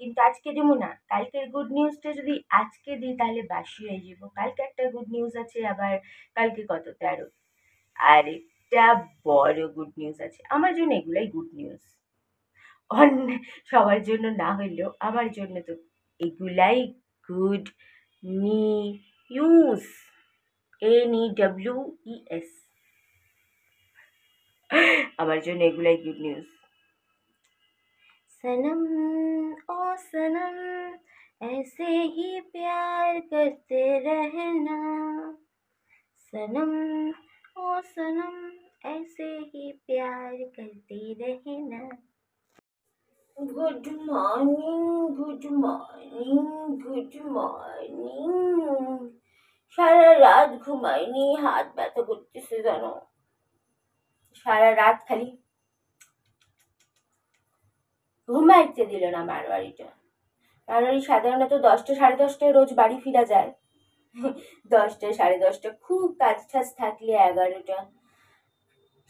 কিন্তু আজকে দেবো না। কালকের গুড নিউজটা যদি আজকে দিই তাহলে বাসি হয়ে যাব। কালকে একটা গুড নিউজ আছে, আবার কালকে কত 13, আর একটা বড় গুড নিউজ আছে। আমার জন্য এগুলাই গুড নিউজ, অন্য সবার জন্য না হইলেও আমার জন্য তো এগুলাই গুড নিউজ। NEWES, আমার জন্য এগুলাই গুড নিউজ। सनम ओ सनम ऐसे ही प्यार करते रहना, सनम ओ सनम ऐसे ही प्यार करते रहना। Good morning, good morning, good morning. সারা রাত ঘুমাইনি, হাত ব্যথা করতেছে জানো। সারা রাত খালি ঘুমাইতে দিল না মারবাড়িটা। মারবাড়ি সাধারণত 10টা 10:30টায় রোজ বাড়ি ফিরা যায়। 10টা 10:30, খুব কাজ টাজ থাকলে 11টা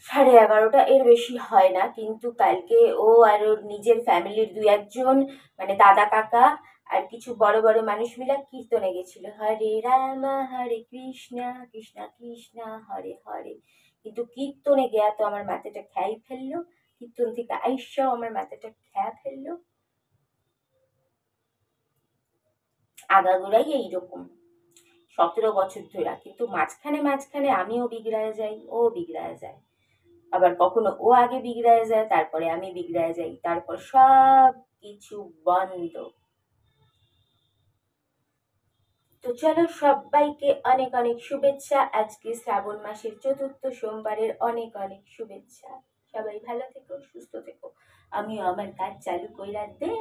11:30, এর বেশি হয় না। কিন্তু কালকে ও আর ওর নিজের ফ্যামিলির 2-1 জন, মানে দাদা কাকা আর কিছু বড় বড় মানুষ মিলে কীর্তনে গেছিল, হরে রাম হরে কৃষ্ণ কৃষ্ণ কৃষ্ণ হরে হরে। কিন্তু কীর্তনে গিয়া তো আমার মাথাটা খেয়াই ফেললো, কীর্তন থেকে আইসাও আমার মাথাটা খেয়া ফেললো। আগাগোড়াই এইরকম 17 বছর ধরে। কিন্তু মাঝখানে মাঝখানে আমিও বিগড়ায় যাই, ও বিগড়ায় যায়, আবার কখনো ও আগে বিগড়ায় যায়, তারপরে আমি বিগড়ায় যাই, তারপর সব কিছু বন্ধ। তো চলো, সবাইকে অনেক অনেক শুভেচ্ছা। আজকে শ্রাবণ মাসের 4র্থ সোমবারের অনেক অনেক শুভেচ্ছা। সবাই ভালো থেকো, সুস্থ থেকো। আমিও আমার কাজ চালু কইরা দে।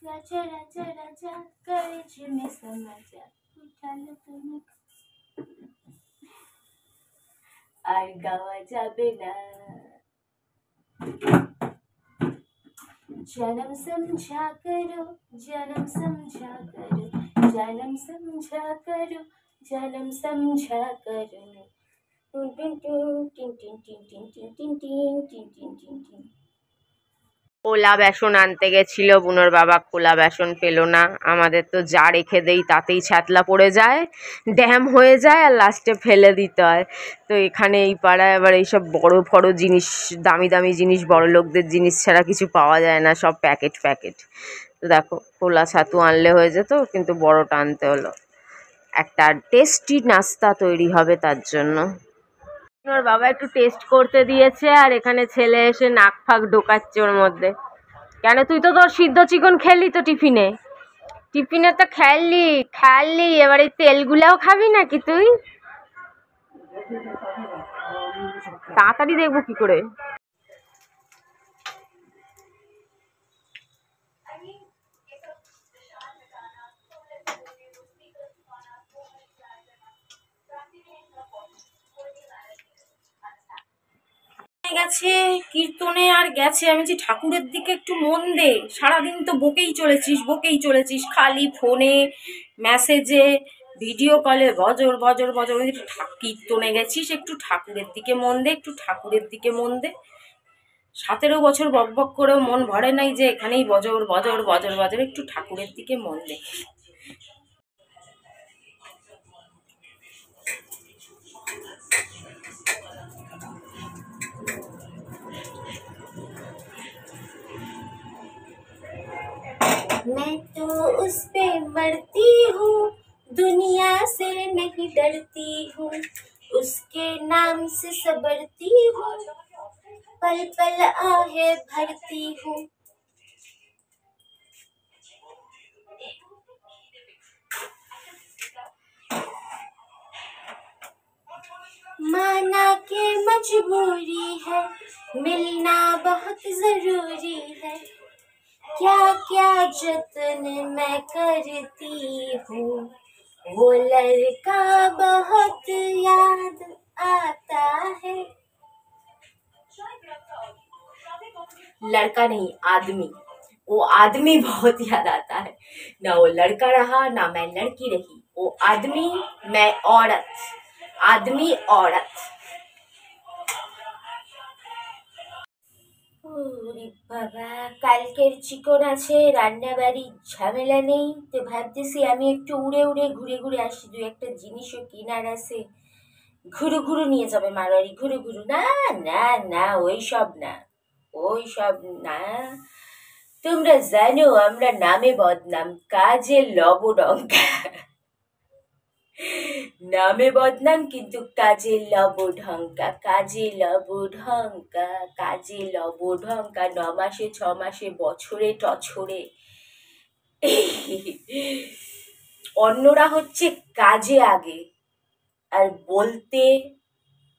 রাজা রাজা রাজা করে ঝিমে সমাজা, উঠালো তুমি আর গাওয়া যাবে না। जन्म समझा करो, जन्म समझा करो, जन्म समझा करो, जन्म समझा करो। टिन टिन टिन टिन टिन टिन टिन टिन टिन टिन टिन टिन। কোলা বেসন আনতে গেছিল বুনোর বাবা, কোলা বেসন পেলো না। আমাদের তো যা রেখে দেই তাতেই ছ্যাতলা পড়ে যায়, ড্যাম হয়ে যায়, আর লাস্টে ফেলে দিতে হয়। তো এখানে এই পাড়ায় আবার এইসব বড় ফড় জিনিস, দামি দামি জিনিস, বড় লোকদের জিনিস ছাড়া কিছু পাওয়া যায় না, সব প্যাকেট প্যাকেট। তো দেখো, কোলা ছাতু আনলে হয়ে যেত, কিন্তু বড়টা আনতে হলো। একটা টেস্টি নাস্তা তৈরি হবে তার জন্য। ওর বাবা একটু টেস্ট করতে দিয়েছে, আর এখানে ছেলে এসে নাক ফাঁক ঢোকাচ্ছে ওর মধ্যে। কেন, তুই তো তোর সিদ্ধ চিকন খেলি তো টিফিনে, টিফিনে তো খেললি, এবার এই তেলগুলাও খাবি নাকি তুই? তাড়াতাড়ি দেখবো কি করে। গেছে কীর্তনে আর গেছে, আমি যে ঠাকুরের দিকে একটু মন দে। সারাদিন তো বকেই চলেছিস, খালি ফোনে মেসেজে ভিডিও কলে বজর বজর বজর। কীর্তনে গেছিস, একটু ঠাকুরের দিকে মন দে, একটু ঠাকুরের দিকে মন দে। 17 বছর বক বক করেও মন ভরে নাই যে এখানেই বজর বজর বজর বজর, একটু ঠাকুরের দিকে মন দে। मैं तो उस पे मरती हूँ, दुनिया से नहीं डरती हूँ, उसके नाम से सबरती हूँ, पल पल आहे भरती हूँ। माना के मजबूरी है, मिलना बहुत जरूरी है, क्या क्या जतन मैं करती हूँ, वो लड़का बहुत याद आता है। लड़का नहीं, आदमी। वो आदमी बहुत याद आता है। ना वो लड़का रहा ना मैं लड़की रही, वो आदमी मैं औरत, आदमी औरत। ওরে বাবা, কালকের চিকন আছে, রান্না বাড়ির ঝামেলা নেই, তো ভাবতেছি আমি একটু উড়ে উড়ে ঘুরে ঘুরে আসি, দু একটা জিনিসও কেনার আছে। ঘুরু ঘুরু নিয়ে যাবে মারোয়ারি, ঘুরু ঘুরু না, না না ওই সব না, ওই সব না। তোমরা জানো আমরা নামে বদনাম, কাজে লবডঙ্কা। নামে বদনাম কিন্তু কাজে লবঢঙ্কা, কাজে লবঢঙ্কা, কাজে লবঢঙ্কা। 9 মাসে 6 মাসে বছরে টছরে। অন্যরা হচ্ছে কাজে আগে আর বলতে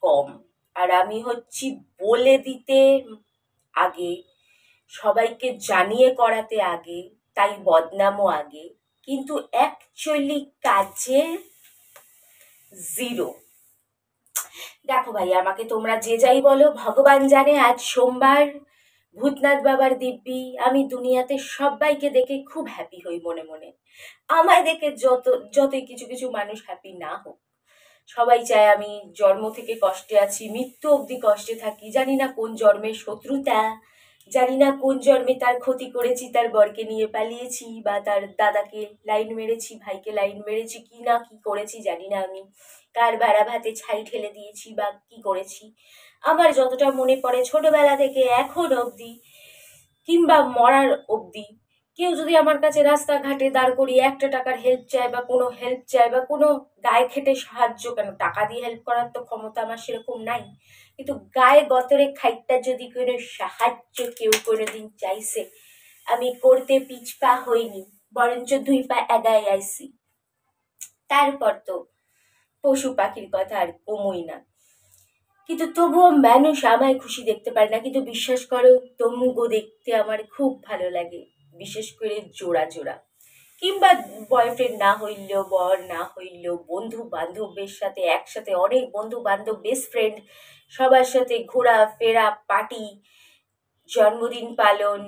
কম, আর আমি হচ্ছি বলে দিতে আগে, সবাইকে জানিয়ে করাতে আগে, তাই বদনামও আগে, কিন্তু অ্যাকচুয়ালি কাজে জিরো। দেখো ভাই, আমাকে তোমরা যে যাই বলো, ভগবান জানে আজ সোমবার, ভূতনাথ বাবার দিব্যি, আমি দুনিয়াতে সবাইকে দেখে খুব হ্যাপি হই মনে মনে। আমায় দেখে যতই কিছু কিছু মানুষ হ্যাপি না হোক, সবাই চায় আমি জন্ম থেকে কষ্টে আছি, মৃত্যু অবধি কষ্টে থাকি। জানি না কোন জন্মের শত্রুতা, জানি না কোন জন্মে তার ক্ষতি করেছি, তার বরকে নিয়ে পালিয়েছি, বা তার দাদাকে লাইন মেরেছি, ভাইকে লাইন মেরেছি, কি না কি করেছি জানি না আমি, কার বেড়া ভাতে ছাই ঠেলে দিয়েছি বা কি করেছি। আমার যতটা মনে পড়ে ছোটবেলা থেকে এখন অবধি, কিংবা মরার অবধি, কেউ যদি আমার কাছে রাস্তাঘাটে দাঁড় করিয়ে 1টা টাকার হেল্প চায় বা কোনো হেল্প চায় বা কোনো গায়ে খেটে সাহায্য, কেন টাকা দিয়ে হেল্প করার তো ক্ষমতা আমার সেরকম নাই, কিন্তু গায়ে গতরে খাইটটা যদি কোনো সাহায্য কেউ কোনোদিন চাইছে, আমি করতে পিছপা হইনি, বরঞ্চ 2 পা এগায় আইছি। তারপর তো পশু পাখির কথা আর কমই না। কিন্তু তবুও মানুষ আমায় খুশি দেখতে পারে না, কিন্তু বিশ্বাস করো তমুগো দেখতে আমার খুব ভালো লাগে, বিশেষ করে জোড়া জোড়া, কিংবা বয়ফ্রেন্ড না হইলেও, বর না হইলেও, বন্ধু বান্ধবের সাথে একসাথে, অনেক বন্ধু বান্ধব, বেস্ট ফ্রেন্ড, সবার সাথে ঘোরা ফেরা, পার্টি, জন্মদিন পালন,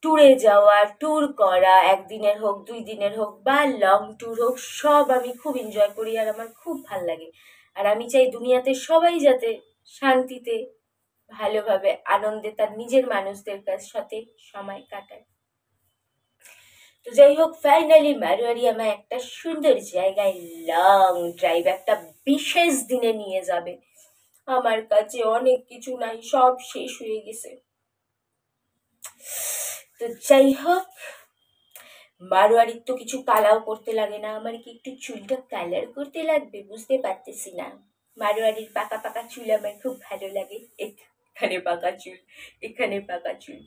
ট্যুরে যাওয়া, ট্যুর করা, 1 দিনের হোক 2 দিনের হোক বা লং ট্যুর হোক, সব আমি খুব এনজয় করি আর আমার খুব ভাল লাগে। আর আমি চাই দুনিয়াতে সবাই যাতে শান্তিতে, ভালোভাবে, আনন্দে তার নিজের মানুষদের সাথে সময় কাটায়। তো যাই হোক, ফাইনালি মারোয়ারি আমায় একটা সুন্দর জায়গায় লং ড্রাইভ, একটা বিশেষ দিনে নিয়ে যাবে। আমার কাছে অনেক কিছু নাই, সব শেষ হয়ে গেছে। তো যাই হোক, মারোয়ারির তো কিছু কালাও করতে লাগে না, আমার কি একটু চুলটা কালার করতে লাগবে বুঝতে পারতেছি না। মারোয়ারির পাকা পাকা চুল আমার খুব ভালো লাগে, এখানে পাকা চুল, এখানে পাকা চুল,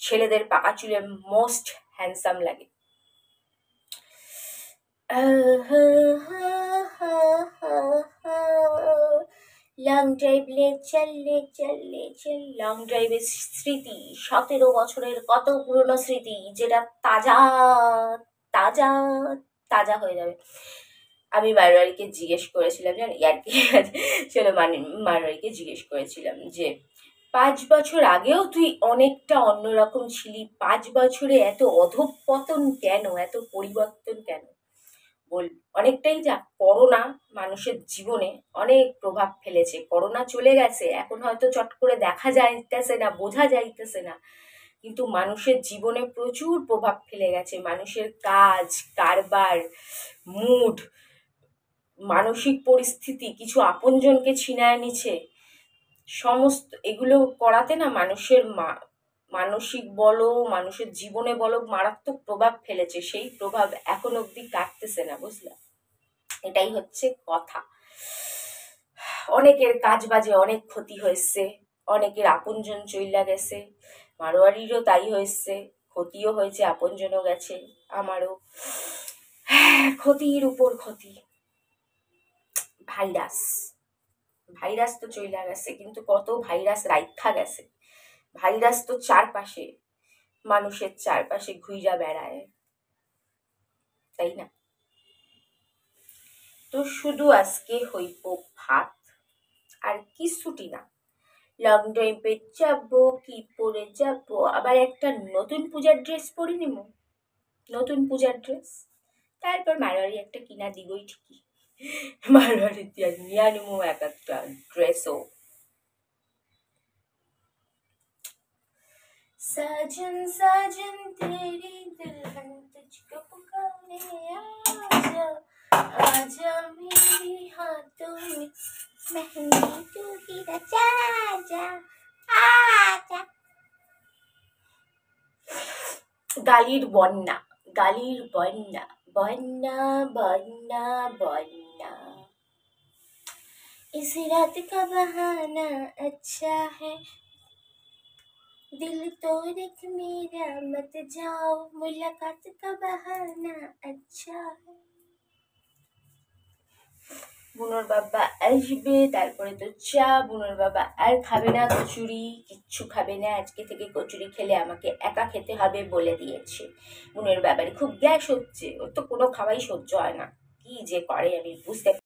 ছেলেদের পাকা চুলে মোস্ট হ্যান্ডসাম লাগে। লং ড্রাইভ লে চল, লং ড্রাইভের স্মৃতি, 17 বছরের কত পুরনো স্মৃতি, যেটা তাজা তাজা তাজা হয়ে যাবে। আমি মারোয়ারিকে জিজ্ঞেস করেছিলাম, জানি আর কি, চলো মারোয়ারিকে জিজ্ঞেস করেছিলাম যে 5 বছর আগেও তুই অনেকটা অন্যরকম ছিলি, 5 বছরে এত অধঃপতন কেন, এত পরিবর্তন কেন? বল, অনেকটাই যা করোনা মানুষের জীবনে অনেক প্রভাব ফেলেছে। করোনা চলে গেছে, এখন হয়তো চট করে দেখা যাইতেছে না, বোঝা যাইতেছে না, কিন্তু মানুষের জীবনে প্রচুর প্রভাব ফেলে গেছে। মানুষের কাজ কারবার, মুড, মানসিক পরিস্থিতি, কিছু আপনজনকে ছিনায় নিচ্ছে, সমস্ত এগুলো করাতে না মানুষের মানসিক বলো, মানুষের জীবনে বলো, মারাত্মক প্রভাব ফেলেছে। সেই প্রভাব এখন অবধি কাটতেছে না, বুঝলা? এটাই হচ্ছে কথা। অনেকের কাজ বাজে অনেক ক্ষতি হয়েছে, অনেকের আপনজন চইলা গেছে, মারোয়ারিরও তাই হয়েছে, ক্ষতিও হয়েছে, আপনজনও গেছে, আমারও ক্ষতির উপর ক্ষতি। ভাইরাস, ভাইরাস তো চইলা গেছে, কিন্তু কত ভাইরাস রাইখা গেছে। ভাইরাস তো চারপাশে, মানুষের চারপাশে ঘুইরা বেড়ায়, তাই না? তো শুধু আজকে হইব ভাত আর কিছুটি না, লং ড্রাইভে যাবো, কি পরে যাবো, আবার একটা নতুন পূজার ড্রেস পরে নিব, নতুন পূজার ড্রেস। তারপর মারোয়ারি একটা কিনা দিবই ঠিকই, মারোয়ারি দিয়ে নিয়ে নেবো এক একটা ড্রেসও। साजन साजन तेरी दुल्हन तुझको पुकारे, आजा आजा मेरे हाथों में मेहंदी तू ही रचा जा, आजा। গালির বন্যা, গালির বন্যা, বন্যা বন্যা বন্যা। इस रात का बहाना अच्छा है, दिल तोड़क मेरा मत जाओ, मुलाकात का बहाना अच्छा है। বুনোর বাবা আসবে, তারপরে তো চা। বুনোর বাবা আর খাবে না কচুরি, কিচ্ছু খাবে না। আজকে থেকে কচুরি খেলে আমাকে একা খেতে হবে বলে দিয়েছে। বুনোর বাবার খুব গ্যাস হচ্ছে, ওর তো কোনো খাওয়াই সহ্য হয় না, কি যে করে আমি বুঝতে